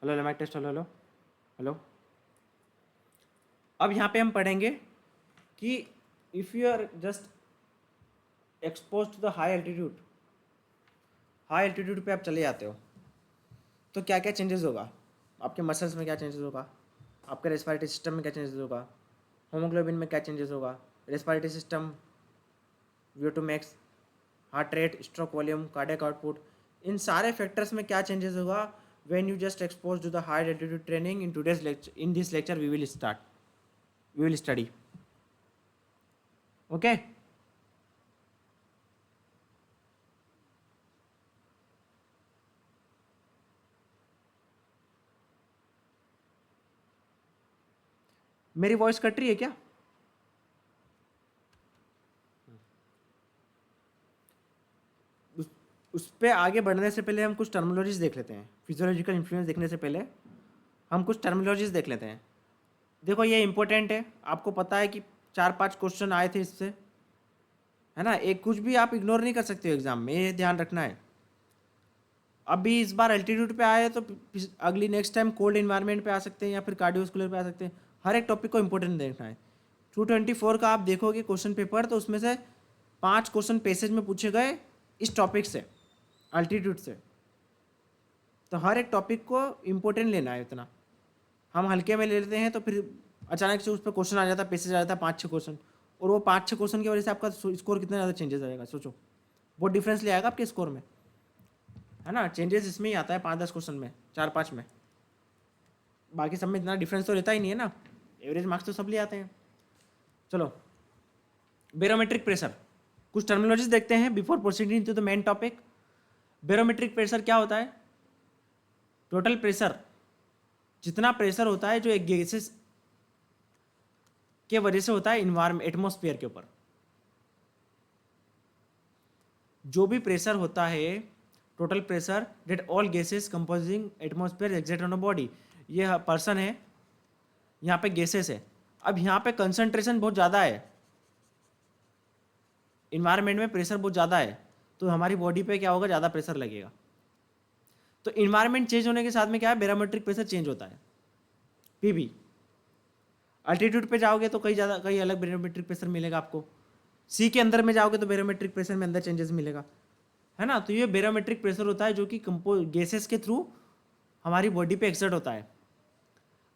Hello mike test, hello hello hello. अब यहाँ पे हम पढ़ेंगे कि if you are just expose to the high altitude पे आप चले जाते हो तो क्या क्या चेंजेस होगा, आपके मसल्स में क्या चेंजेस होगा, आपके रेस्पिरेटरी सिस्टम में क्या चेंजेस होगा, होमोग्लोबिन में क्या चेंजेस होगा, respiratory system, VO2 max, heart rate, stroke volume, cardiac output, इन सारे फैक्टर्स में क्या चेंजेस होगा when you just expose to the high altitude training in today's lecture. In this lecture we will study. Okay, मेरी voice cut रही है क्या? उस पर आगे बढ़ने से पहले हम कुछ टर्मिनोलॉजीज देख लेते हैं। फिजियोलॉजिकल इन्फ्लुएंस देखने से पहले हम कुछ टर्मिनोलॉजीज देख लेते हैं। देखो ये इंपॉर्टेंट है, आपको पता है कि 4-5 क्वेश्चन आए थे इससे, है ना। एक कुछ भी आप इग्नोर नहीं कर सकते हो एग्जाम में, ये ध्यान रखना है। अभी इस बार एल्टीट्यूड पे आए तो अगली नेक्स्ट टाइम कोल्ड इन्वायरमेंट पे आ सकते हैं या फिर कार्डियोस्कुलर पे आ सकते हैं। हर एक टॉपिक को इंपॉर्टेंट देखना है। 224 का आप देखोगे क्वेश्चन पेपर तो उसमें से 5 क्वेश्चन पैसेज में पूछे गए इस टॉपिक से, अल्टीट्यूड से। तो हर एक टॉपिक को इम्पोर्टेंट लेना है। इतना हम हल्के में ले लेते हैं तो फिर अचानक से उस पर क्वेश्चन आ जाता है, पैसेज आ जाता है 5-6 क्वेश्चन, और वो 5-6 क्वेश्चन की वजह से आपका स्कोर कितना ज़्यादा चेंजेस आएगा। सोचो, बहुत डिफरेंस ले आएगा आपके स्कोर में, है ना। चेंजेस इसमें ही आता है 5-10 क्वेश्चन में, 4-5 में। बाकी सब में इतना डिफरेंस तो रहता ही नहीं है ना, एवरेज मार्क्स तो सब ले आते हैं। चलो, बैरोमेट्रिक प्रेशर, कुछ टर्मिनोलॉजीज देखते हैं before proceeding to the main topic. Barometric pressure क्या होता है? टोटल प्रेशर, जितना प्रेशर होता है जो एक गैसेस के वजह से होता है इन्वायरमेंट, एटमॉस्फेयर के ऊपर। जो भी प्रेशर होता है, total pressure that all gases composing atmosphere exact on a body. ये पर्सन है, यहाँ पे गैसेस है। अब यहाँ पे कंसंट्रेशन बहुत ज़्यादा है, इन्वायरमेंट में प्रेशर बहुत ज़्यादा है, तो हमारी बॉडी पे क्या होगा, ज़्यादा प्रेशर लगेगा। तो इन्वायरमेंट चेंज होने के साथ में क्या है, बैरोमेट्रिक प्रेशर चेंज होता है, पीबी। अल्टीट्यूड पे जाओगे तो कई अलग बैरोमेट्रिक प्रेशर मिलेगा आपको। सी के अंदर में जाओगे तो बैरोमेट्रिक प्रेशर में अंदर चेंजेस मिलेगा, है ना। तो ये बैरोमेट्रिक प्रेशर होता है जो कि गैसेस के थ्रू हमारी बॉडी पे एक्सर्ट होता है।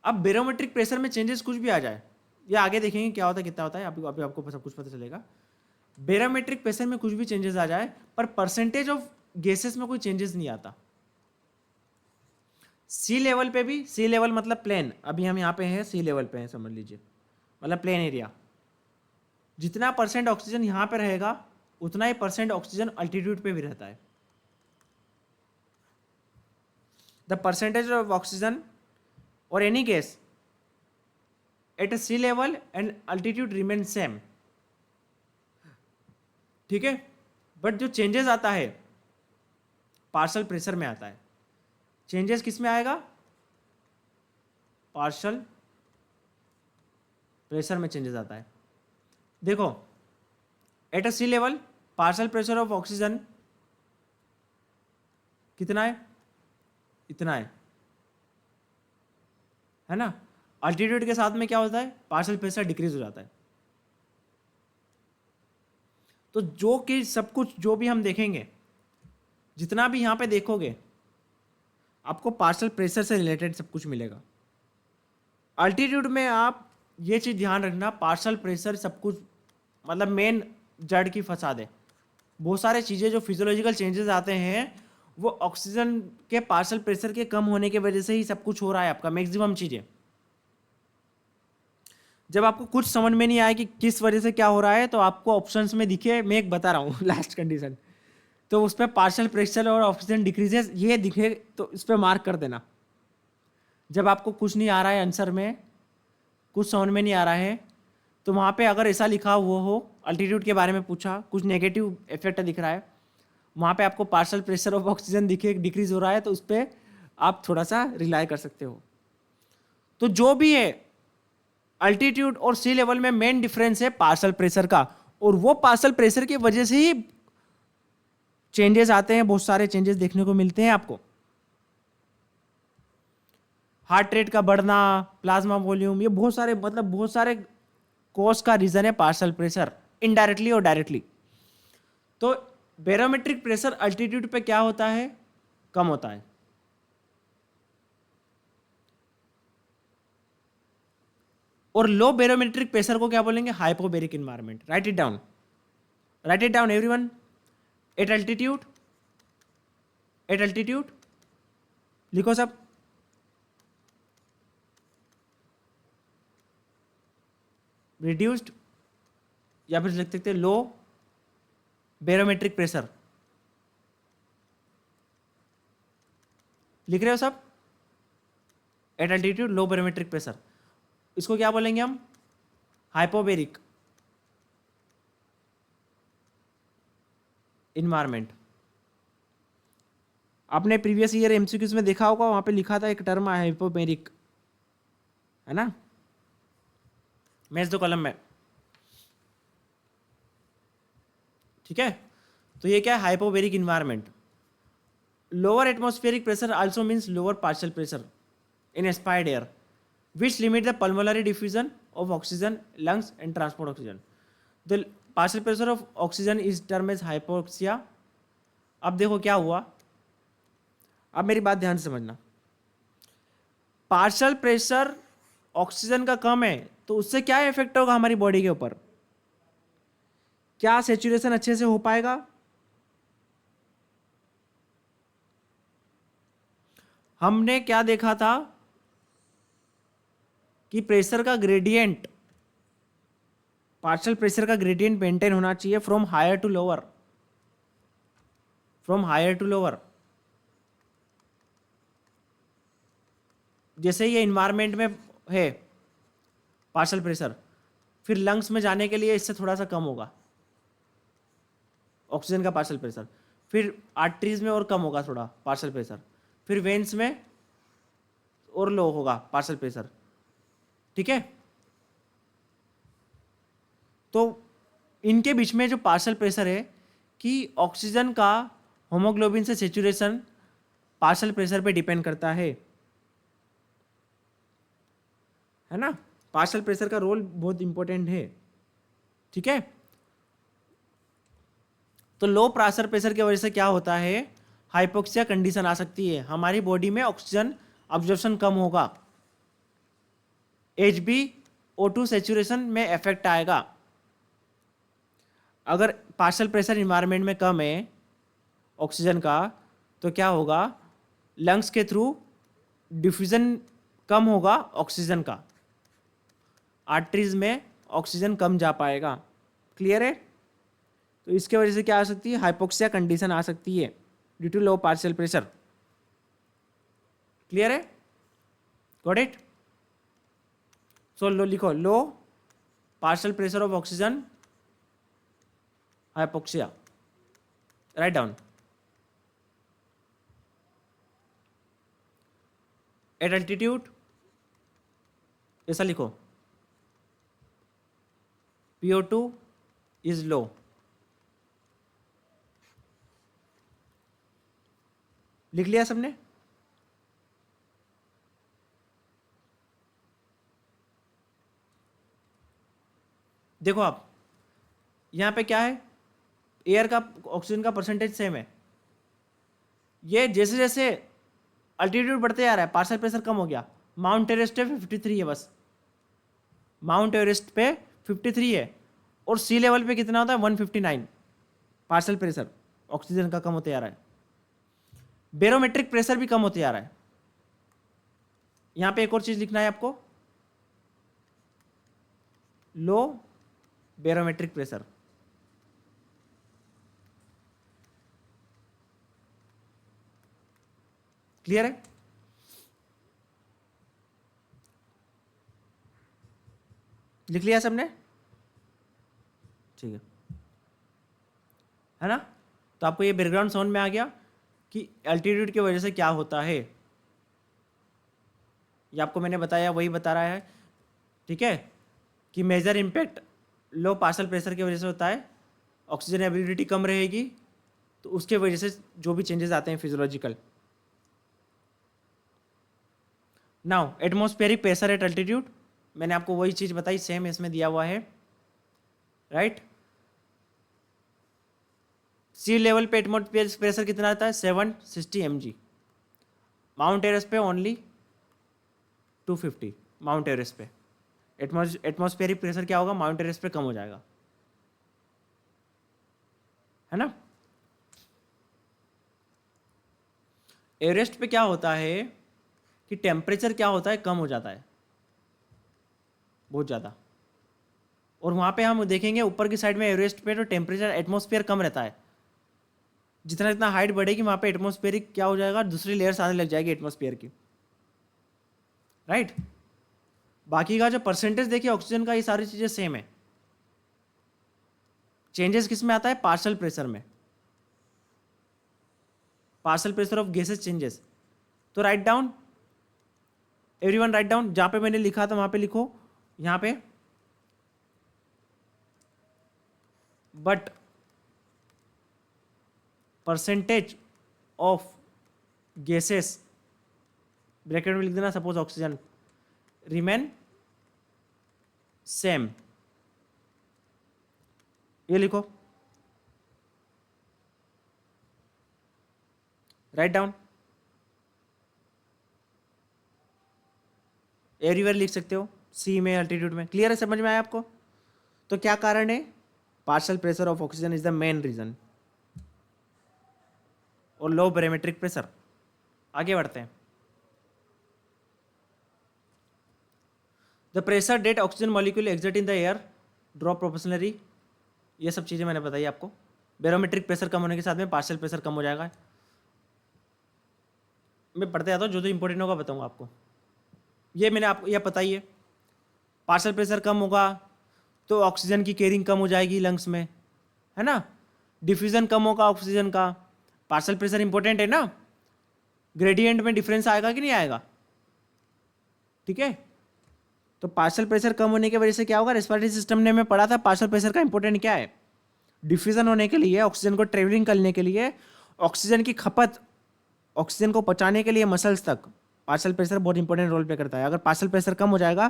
अब बैरोमेट्रिक प्रेशर में चेंजेस कुछ भी आ जाए, ये आगे देखेंगे क्या होता है, कितना होता है, अभी आपको सब कुछ पता चलेगा। बैरोमेट्रिक प्रेशर में कुछ भी चेंजेस आ जाए पर परसेंटेज ऑफ गैसेस में कोई चेंजेस नहीं आता। सी लेवल पे भी, सी लेवल मतलब प्लेन, अभी हम यहाँ पे हैं सी लेवल पे हैं, समझ लीजिए, मतलब प्लेन एरिया। जितना परसेंट ऑक्सीजन यहाँ पे रहेगा उतना ही परसेंट ऑक्सीजन अल्टीट्यूड पे भी रहता है। द परसेंटेज ऑफ ऑक्सीजन और any gas at sea level and altitude remain same, ठीक है। बट जो चेंजेस आता है पार्शियल प्रेशर में आता है। चेंजेस किस में आएगा? पार्शियल प्रेशर में चेंजेस आता है। देखो, at a sea level partial pressure of oxygen कितना है? इतना है ना। अल्टीट्यूड के साथ में क्या होता है, पार्शियल प्रेशर डिक्रीज हो जाता है। तो जो कि सब कुछ जो भी हम देखेंगे, जितना भी यहाँ पे देखोगे, आपको पार्शियल प्रेशर से रिलेटेड सब कुछ मिलेगा। अल्टीट्यूड में आप ये चीज़ ध्यान रखना, पार्शियल प्रेशर सब कुछ मतलब मेन जड़ की फसाद है। बहुत सारे चीज़ें जो फिजियोलॉजिकल चेंजेस आते हैं वो ऑक्सीजन के पार्शियल प्रेशर के कम होने की वजह से ही सब कुछ हो रहा है आपका, मैक्सिमम चीज़ें। जब आपको कुछ समझ में नहीं आए कि किस वजह से क्या हो रहा है तो आपको ऑप्शंस में दिखे, मैं एक बता रहा हूँ लास्ट कंडीशन, तो उस पर पार्शियल प्रेशर और ऑक्सीजन डिक्रीजेस ये दिखे तो इस पर मार्क कर देना। जब आपको कुछ नहीं आ रहा है आंसर में, कुछ समझ में नहीं आ रहा है, तो वहाँ पे अगर ऐसा लिखा हुआ हो, अल्टीट्यूड के बारे में पूछा, कुछ नेगेटिव इफेक्ट दिख रहा है, वहाँ पे आपको पार्शियल प्रेशर ऑफ ऑक्सीजन दिखे डिक्रीज हो रहा है, तो उस पर आप थोड़ा सा रिलाई कर सकते हो। तो जो भी है, अल्टीट्यूड और सी लेवल में मेन डिफरेंस है पार्शियल प्रेशर का, और वो पार्शियल प्रेशर की वजह से ही चेंजेस आते हैं, बहुत सारे चेंजेस देखने को मिलते हैं आपको। हार्ट रेट का बढ़ना, प्लाज्मा वॉल्यूम, ये बहुत सारे मतलब बहुत सारे कॉज का रीजन है पार्शियल प्रेशर, इनडायरेक्टली और डायरेक्टली। तो बैरोमेट्रिक प्रेशर अल्टीट्यूड पे क्या होता है, कम होता है। और लो बैरोमेट्रिक प्रेशर को क्या बोलेंगे, hypobaric environment. Write it down, write it down everyone. At altitude, at altitude लिखो सब। रिड्यूस्ड, या फिर लिख सकते लो बैरोमेट्रिक प्रेशर। लिख रहे हो सब, एट अल्टीट्यूड लो बैरोमेट्रिक प्रेशर, इसको क्या बोलेंगे हम, हाइपोबेरिक इन्वायरमेंट। आपने प्रीवियस ईयर एमसीक्यूज में देखा होगा, वहां पे लिखा था एक टर्म है हाइपोबेरिक, है ना, मैच दो कॉलम में, ठीक है। तो ये क्या है, hypobaric environment. Lower atmospheric pressure also means lower partial pressure in expired air which limit the pulmonary diffusion of oxygen, lungs and transport oxygen. The partial pressure of oxygen is term as hypoxia. अब देखो क्या हुआ, अब मेरी बात ध्यान से समझना। पार्शियल प्रेशर ऑक्सीजन का कम है तो उससे क्या इफेक्ट होगा हमारी बॉडी के ऊपर, क्या सेचुरेशन अच्छे से हो पाएगा, हमने क्या देखा था कि प्रेशर का ग्रेडियंट, पार्शियल प्रेशर का ग्रेडियंट मेंटेन होना चाहिए from higher to lower, from higher to lower. जैसे ये इन्वायरमेंट में है पार्शियल प्रेशर, फिर लंग्स में जाने के लिए इससे थोड़ा सा कम होगा ऑक्सीजन का पार्शियल प्रेशर, फिर आर्टरीज में और कम होगा थोड़ा पार्शियल प्रेशर, फिर वेन्स में और लो होगा पार्शियल प्रेशर, ठीक है। तो इनके बीच में जो पार्शियल प्रेशर है कि ऑक्सीजन का होमोग्लोबिन से सेचुरेशन पार्शियल प्रेशर पे डिपेंड करता है ना। पार्शियल प्रेशर का रोल बहुत इंपॉर्टेंट है, ठीक है। तो लो पार्शियल प्रेशर की वजह से क्या होता है, हाइपोक्सिया कंडीशन आ सकती है, हमारी बॉडी में ऑक्सीजन अब्जॉर्प्शन कम होगा, HbO2 सेचुरेशन में इफेक्ट आएगा। अगर पार्शियल प्रेशर इन्वायरमेंट में कम है ऑक्सीजन का तो क्या होगा, लंग्स के थ्रू डिफ्यूजन कम होगा ऑक्सीजन का, आर्टरीज में ऑक्सीजन कम जा पाएगा। क्लियर है। तो इसके वजह से क्या आ सकती है, हाइपोक्सिया कंडीशन आ सकती है due to low partial pressure. Clear है, गॉट इट। सो लो लिखो, low partial pressure of oxygen hypoxia, write down. At altitude ऐसा लिखो, PO2 इज लो। लिख लिया सबने, देखो आप यहां पे क्या है, एयर का ऑक्सीजन का परसेंटेज सेम है, ये जैसे जैसे अल्टीट्यूड बढ़ते जा रहा है पार्शियल प्रेशर कम हो गया। माउंट एवरेस्ट पे 53 है बस, माउंट एवरेस्ट पे 53 है, और सी लेवल पे कितना होता है 159 पार्शियल प्रेशर ऑक्सीजन का कम होते जा रहा है। बैरोमेट्रिक प्रेशर भी कम होते जा रहा है। यहां पे एक और चीज लिखना है आपको, लो बैरोमेट्रिक प्रेशर। क्लियर है। लिख लिया सबने, ठीक है ना। तो आपको ये बैकग्राउंड समझ में आ गया कि एल्टीट्यूड की वजह से क्या होता है, ये आपको मैंने बताया वही बता रहा है, ठीक है, कि मेजर इम्पैक्ट लो पार्शियल प्रेशर की वजह से होता है, ऑक्सीजन एबिलिटी कम रहेगी तो उसके वजह से जो भी चेंजेस आते हैं physiological. Now atmospheric pressure at altitude, मैंने आपको वही चीज़ बताई, सेम इसमें दिया हुआ है, राइट। सी लेवल पे एटमॉस्फेरिक प्रेशर कितना आता है, 760 mg। माउंट एवरेस्ट पे ओनली 250, माउंट एवरेस्ट पे एटमॉस्फेरिक प्रेशर क्या होगा, माउंट एवरेस्ट पे कम हो जाएगा, है ना। एवरेस्ट पे क्या होता है कि टेम्परेचर क्या होता है, कम हो जाता है बहुत ज़्यादा, और वहाँ पे हम देखेंगे ऊपर की साइड में एवरेस्ट पे तो टेम्परेचर एटमॉस्फेयर कम रहता है। जितना जितना हाइट बढ़ेगी वहाँ पे एटमॉस्फेरिक क्या हो जाएगा, दूसरी लेयर्स आने लग जाएगी एटमॉस्फेयर की, राइट। बाकी का जो परसेंटेज देखिए ऑक्सीजन का, ये सारी चीज़ें सेम है। चेंजेस किस में आता है, पार्शियल प्रेशर में, partial pressure of gases changes. तो write down, everyone write down, जहाँ पे मैंने लिखा था वहाँ पे लिखो, यहाँ पे but percentage of gases, bracket में लिख देना, सपोज ऑक्सीजन रिमेन सेम, ये लिखो, राइट डाउन। एवरीवेयर लिख सकते हो, सी में, अल्टीट्यूड में। क्लियर है, समझ में आया आपको। तो क्या कारण है, partial pressure of oxygen is the main reason, और लो बैरोमेट्रिक प्रेशर। आगे बढ़ते हैं। The pressure that oxygen molecule exit in the air drop proportionally, ये सब चीज़ें मैंने बताई आपको। बैरोमेट्रिक प्रेशर कम होने के साथ में पार्शियल प्रेशर कम हो जाएगा। मैं पढ़ते जाता हूँ, जो इंपॉर्टेंट होगा बताऊँगा आपको। ये मैंने आपको यह पता ही है, पार्शियल प्रेशर कम होगा तो ऑक्सीजन की कैरिंग कम हो जाएगी लंग्स में, है ना। डिफ्यूजन कम होगा ऑक्सीजन का, पार्शियल प्रेशर इंपॉर्टेंट है ना, ग्रेडियंट में डिफरेंस आएगा कि नहीं आएगा, ठीक है। तो पार्शियल प्रेशर कम होने की वजह से क्या होगा, रेस्पिरेटरी सिस्टम ने मैं पढ़ा था पार्शियल प्रेशर का इंपॉर्टेंट क्या है। डिफ्यूजन होने के लिए, ऑक्सीजन को ट्रेवलिंग करने के लिए, ऑक्सीजन की खपत, ऑक्सीजन को पहुंचाने के लिए मसल्स तक पार्शियल प्रेशर बहुत इंपॉर्टेंट रोल प्ले करता है। अगर पार्शियल प्रेशर कम हो जाएगा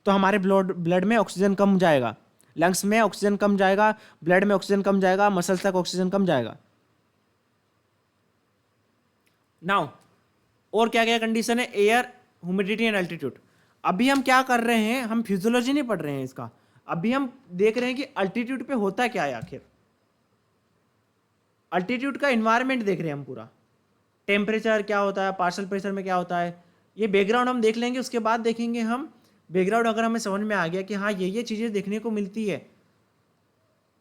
तो हमारे ब्लड में ऑक्सीजन कम जाएगा, लंग्स में ऑक्सीजन कम जाएगा, ब्लड में ऑक्सीजन कम जाएगा, मसल्स तक ऑक्सीजन कम जाएगा। नाउ और क्या क्या कंडीशन है, एयर, ह्यूमिडिटी एंड अल्टीट्यूड। अभी हम क्या कर रहे हैं, हम फिजियोलॉजी नहीं पढ़ रहे हैं इसका, अभी हम देख रहे हैं कि अल्टीट्यूड पे होता क्या है आखिर। अल्टीट्यूड का इन्वायरमेंट देख रहे हैं हम पूरा, टेम्परेचर क्या होता है, पार्शियल प्रेशर में क्या होता है, ये बैकग्राउंड हम देख लेंगे। उसके बाद देखेंगे हम बैकग्राउंड, अगर हमें समझ में आ गया कि हाँ ये चीज़ें देखने को मिलती है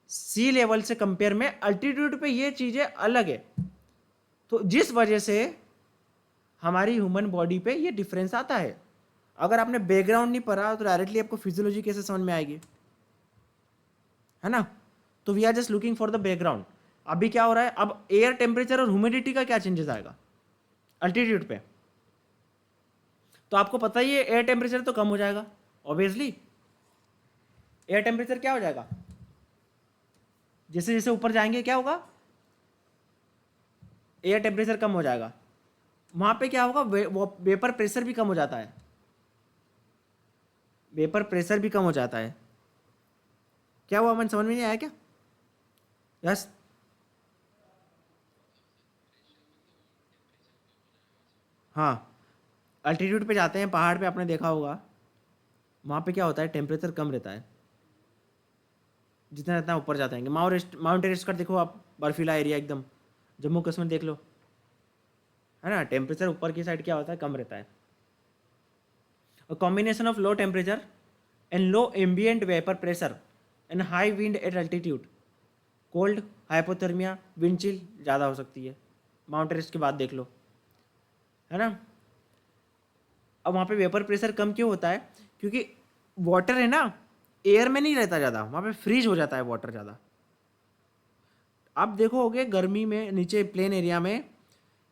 सी लेवल से कंपेयर में, अल्टीट्यूड पे ये चीज़ें अलग है, तो जिस वजह से हमारी ह्यूमन बॉडी पे ये डिफरेंस आता है। अगर आपने बैकग्राउंड नहीं पढ़ा तो डायरेक्टली आपको फिजियोलॉजी कैसे समझ में आएगी, है ना। तो we are just looking for the background. अभी क्या हो रहा है, अब एयर टेम्परेचर और ह्यूमिडिटी का क्या चेंजेस आएगा अल्टीट्यूड पे। तो आपको पता ही है एयर टेम्परेचर तो कम हो जाएगा ऑब्वियसली। एयर टेम्परेचर क्या हो जाएगा, जैसे जैसे ऊपर जाएंगे क्या होगा, एयर टेम्परेचर कम हो जाएगा। वहां पे क्या होगा, वेपर प्रेशर भी कम हो जाता है, वेपर प्रेशर भी कम हो जाता है। क्या हुआ, मन समझ में नहीं आया क्या। यस, हाँ, अल्टीट्यूड पे जाते हैं, पहाड़ पे आपने देखा होगा, वहाँ पे क्या होता है, टेम्परेचर कम रहता है जितना जितना ऊपर जाते हैं। माउंट एवरेस्ट का देखो आप, बर्फीला एरिया एकदम, जम्मू कश्मीर देख लो, है ना, टेम्परेचर ऊपर की साइड क्या होता है, कम रहता है। A combination of low temperature and low ambient vapor pressure and high wind at altitude, cold, hypothermia, wind chill ज़्यादा हो सकती है। माउंट एवरेस्ट के बाद देख लो, है ना। अब वहाँ पे वेपर प्रेशर कम क्यों होता है, क्योंकि वाटर है ना, एयर में नहीं रहता ज़्यादा, वहाँ पे फ्रीज हो जाता है वाटर ज़्यादा। आप देखोगे गर्मी में नीचे प्लेन एरिया में,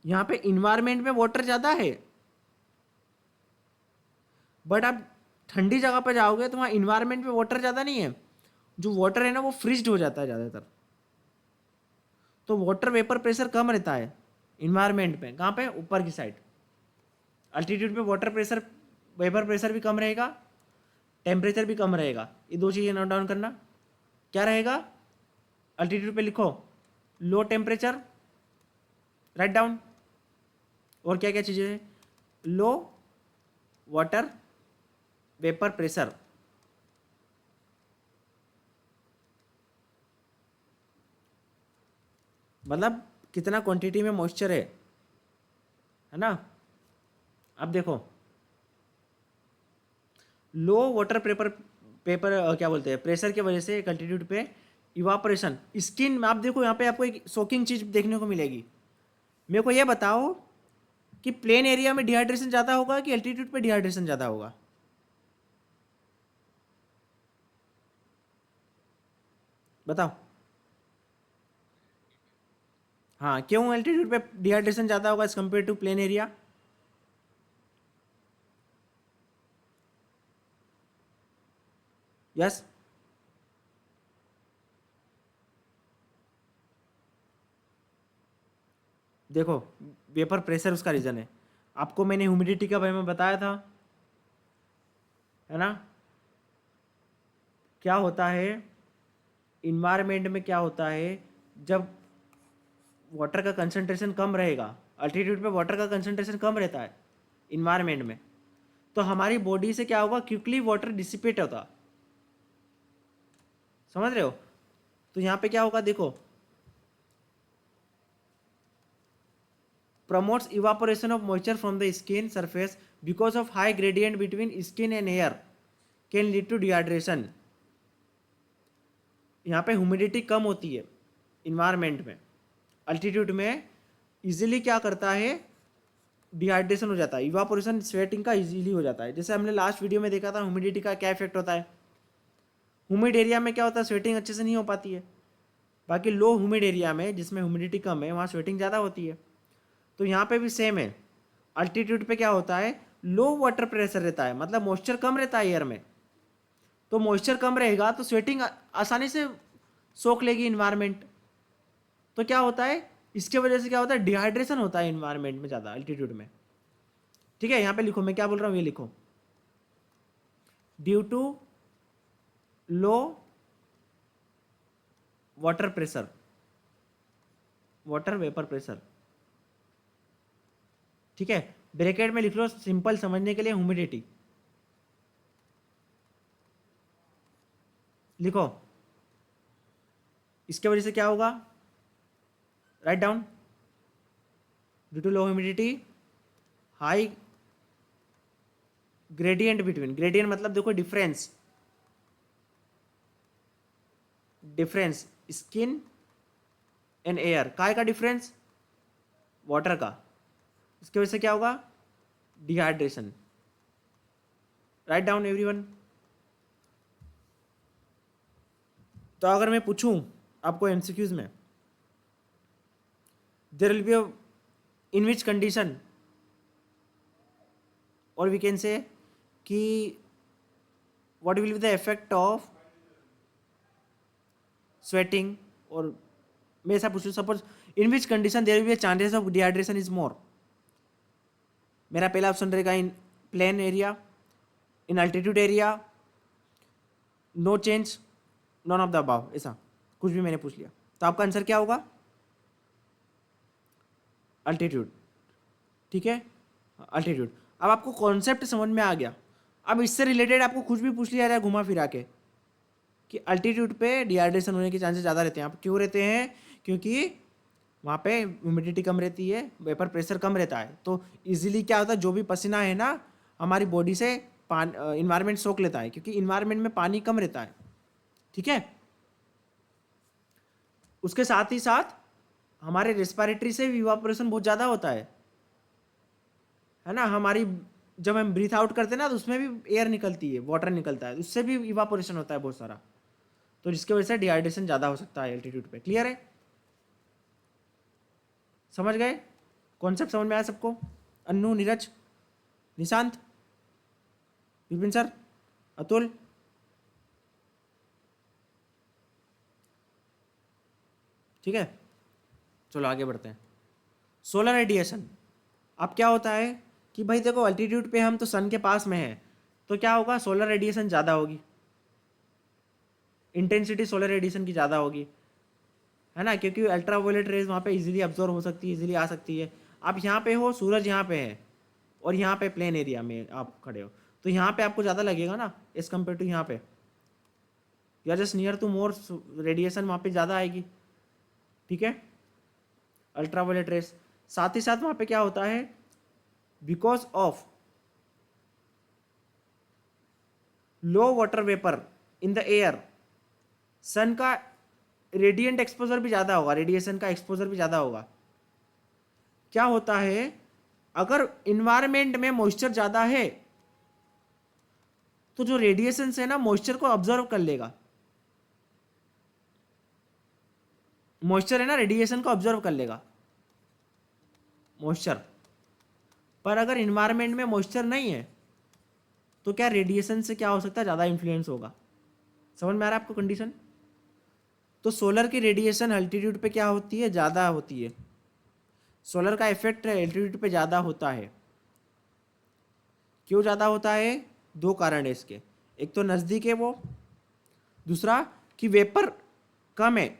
यहाँ पे इन्वायरमेंट में वाटर ज़्यादा है, बट आप ठंडी जगह पर जाओगे तो वहाँ इन्वायरमेंट में वाटर ज़्यादा नहीं है, जो वाटर है ना वो फ्रीज्ड हो जाता है ज़्यादातर। तो वाटर वेपर प्रेशर कम रहता है इन्वायरमेंट में, कहाँ पे, ऊपर की साइड। अल्टीट्यूड पे वाटर प्रेशर वेपर प्रेशर भी कम रहेगा, टेम्परेचर भी कम रहेगा। ये दो चीज़ें नोट डाउन करना। क्या रहेगा? अल्टीट्यूड पे लिखो लो टेम्परेचर, राइट डाउन। और क्या क्या चीज़ें हैं? लो वाटर वेपर प्रेशर, मतलब कितना क्वांटिटी में मॉइस्चर है ना। अब देखो लो वाटर पेपर पेपर क्या बोलते हैं, प्रेशर की वजह से एक अल्टीट्यूड पे इवापोरेशन स्किन में, आप देखो यहाँ पे आपको एक शॉकिंग चीज देखने को मिलेगी। मेरे को ये बताओ कि प्लेन एरिया में डिहाइड्रेशन ज़्यादा होगा कि अल्टीट्यूड पे डिहाइड्रेशन ज़्यादा होगा? बताओ। हाँ, क्यों अल्टीट्यूड पे डिहाइड्रेशन ज़्यादा होगा as compare to plain area? Yes. देखो वेपर प्रेशर उसका रीज़न है। आपको मैंने ह्यूमिडिटी का बारे में बताया था, है ना। क्या होता है इन्वायरमेंट में, क्या होता है जब वाटर का कंसंट्रेशन कम रहेगा, अल्टीट्यूड पे वाटर का कंसंट्रेशन कम रहता है इन्वायरमेंट में, तो हमारी बॉडी से क्या होगा, क्विकली वाटर डिसिपेट होता। समझ रहे हो? तो यहाँ पे क्या होगा देखो, promotes evaporation of moisture from the skin surface because of high gradient between skin and air can lead to dehydration। यहाँ पे ह्यूमिडिटी कम होती है इन्वायरमेंट में, अल्टीट्यूड में इजीली क्या करता है, डिहाइड्रेशन हो जाता है, इवापोरेशन स्वेटिंग का इजीली हो जाता है। जैसे हमने लास्ट वीडियो में देखा था ह्यूमिडिटी का क्या इफेक्ट होता है। ह्यूमिड एरिया में क्या होता है, स्वेटिंग अच्छे से नहीं हो पाती है। बाकी लो ह्यूमिड एरिया में जिसमें ह्यूमिडिटी कम है वहाँ स्वेटिंग ज़्यादा होती है। तो यहाँ पे भी सेम है, अल्टीट्यूड पे क्या होता है, लो वाटर प्रेशर रहता है, मतलब मॉइस्चर कम रहता है एयर में। तो मॉइस्चर कम रहेगा तो स्वेटिंग आसानी से सोख लेगी इन्वायरमेंट। तो क्या होता है, इसके वजह से क्या होता है, डिहाइड्रेशन होता है इन्वायरमेंट में ज़्यादा अल्टीट्यूड में। ठीक है, यहाँ पे लिखो, मैं क्या बोल रहा हूँ ये लिखो, due to low water pressure, water vapour pressure. ठीक है, ब्रैकेट में लिख लो सिंपल समझने के लिए, ह्यूमिडिटी लिखो। इसके वजह से क्या होगा, right down, due to low humidity high gradient between, gradient मतलब देखो difference, difference skin and air, काय का डिफरेंस, वाटर का। इसकी वजह से क्या होगा, डिहाइड्रेशन। Right down everyone. तो अगर मैं पूछूं आपको एमसीक्यूज में, there will be in which condition, और वी कैन से कि what will be the effect of sweating, और मैं ऐसा पूछूं suppose in which condition there will be chances of dehydration is more. मेरा पहला ऑप्शन रहेगा in plain area, in altitude area, no change, none of the above, ऐसा कुछ भी मैंने पूछ लिया। तो आपका आंसर क्या होगा, अल्टीट्यूड। ठीक है, अल्टीट्यूड। अब आपको कॉन्सेप्ट समझ में आ गया। अब इससे रिलेटेड आपको कुछ भी पूछ लिया जाए घुमा फिरा के कि अल्टीट्यूड पे डिहाइड्रेशन होने के चांसेस ज़्यादा रहते हैं, आप क्यों रहते हैं, क्योंकि वहाँ पे ह्यूमिडिटी कम रहती है, वेपर प्रेशर कम रहता है, तो इजीली क्या होता है, जो भी पसीना है ना हमारी बॉडी से पानी इन्वायरमेंट सोख लेता है, क्योंकि इन्वायरमेंट में पानी कम रहता है। ठीक है, उसके साथ ही साथ हमारे रेस्पिरेटरी से भी इवापोरेशन बहुत ज़्यादा होता है ना। हमारी जब हम ब्रीथ आउट करते हैं ना तो उसमें भी एयर निकलती है, वाटर निकलता है, उससे भी इवापोरेशन होता है बहुत सारा, तो जिसकी वजह से डिहाइड्रेशन ज़्यादा हो सकता है एल्टीट्यूड पे। क्लियर है, समझ गए, कॉन्सेप्ट समझ में आया सबको? अन्नू, नीरज, निशांत, विपिन सर, अतुल, ठीक है। चलो आगे बढ़ते हैं। सोलर रेडिएशन, अब क्या होता है, कि भाई देखो अल्टीट्यूड पे हम तो सन के पास में है, तो क्या होगा, सोलर रेडिएशन ज़्यादा होगी, इंटेंसिटी सोलर रेडिएशन की ज़्यादा होगी, है ना, क्योंकि अल्ट्रावायलेट रेज वहाँ पे इजीली अब्जॉर्व हो सकती है, इजीली आ सकती है। आप यहाँ पे हो, सूरज यहाँ पे है और यहाँ पे प्लेन एरिया में आप खड़े हो, तो यहाँ पे आपको ज़्यादा लगेगा ना एज कम्पेयर टू यहाँ पे, you are just near to more, radiation वहाँ पे ज़्यादा आएगी, ठीक है, अल्ट्रावायलेट रेस। साथ ही साथ वहाँ पे क्या होता है, because of low water vapour in the air, sun का रेडिएंट एक्सपोजर भी ज़्यादा होगा, रेडिएशन का एक्सपोजर भी ज़्यादा होगा। क्या होता है, अगर इन्वायरमेंट में मॉइस्चर ज़्यादा है तो जो रेडिएशन है ना मॉइस्चर को ऑब्जर्व कर लेगा, मॉइस्चर है ना रेडिएशन को ऑब्जर्व कर लेगा, मॉइस्चर। पर अगर इन्वायरमेंट में मॉइस्चर नहीं है तो क्या रेडिएशन से क्या हो सकता है, ज़्यादा इन्फ्लुएंस होगा। समझ में आ रहा है आपको कंडीशन। तो सोलर की रेडिएशन अल्टीट्यूड पे क्या होती है, ज़्यादा होती है, सोलर का इफेक्ट एल्टीट्यूड पे ज़्यादा होता है। क्यों ज़्यादा होता है, दो कारण है इसके, एक तो नज़दीक है वो, दूसरा कि वेपर कम है,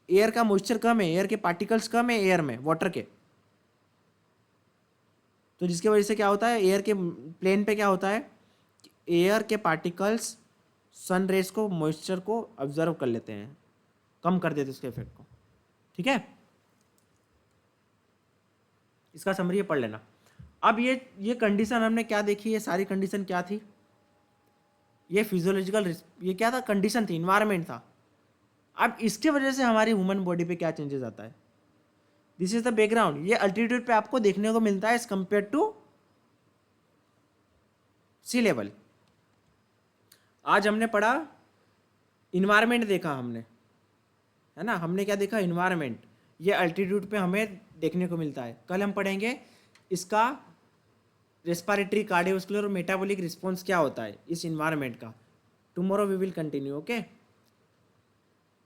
एयर का मॉइस्चर कम है, एयर के पार्टिकल्स कम है एयर में, वाटर के, तो जिसकी वजह से क्या होता है, एयर के प्लेन पे क्या होता है, एयर के पार्टिकल्स सन रेज को, मॉइस्चर को ऑब्जर्व कर लेते हैं, कम कर देते उसके इफेक्ट को, ठीक है। इसका समरी पढ़ लेना। अब ये कंडीशन हमने क्या देखी, ये सारी कंडीशन क्या थी, ये फिजियोलॉजिकल, ये क्या था, कंडीशन थी, इन्वायरमेंट था। अब इसके वजह से हमारी ह्यूमन बॉडी पे क्या चेंजेस आता है, दिस इज द बैकग्राउंड। ये अल्टीट्यूड पे आपको देखने को मिलता है as compare to sea level. आज हमने पढ़ा इन्वायरमेंट, देखा हमने, है ना, हमने क्या देखा, इन्वायरमेंट, ये अल्टीट्यूड पे हमें देखने को मिलता है। कल हम पढ़ेंगे इसका रेस्पिरेटरी, कार्डियोवैस्कुलर और मेटाबॉलिक रिस्पॉन्स क्या होता है इस इन्वायरमेंट का। Tomorrow we will continue, okay.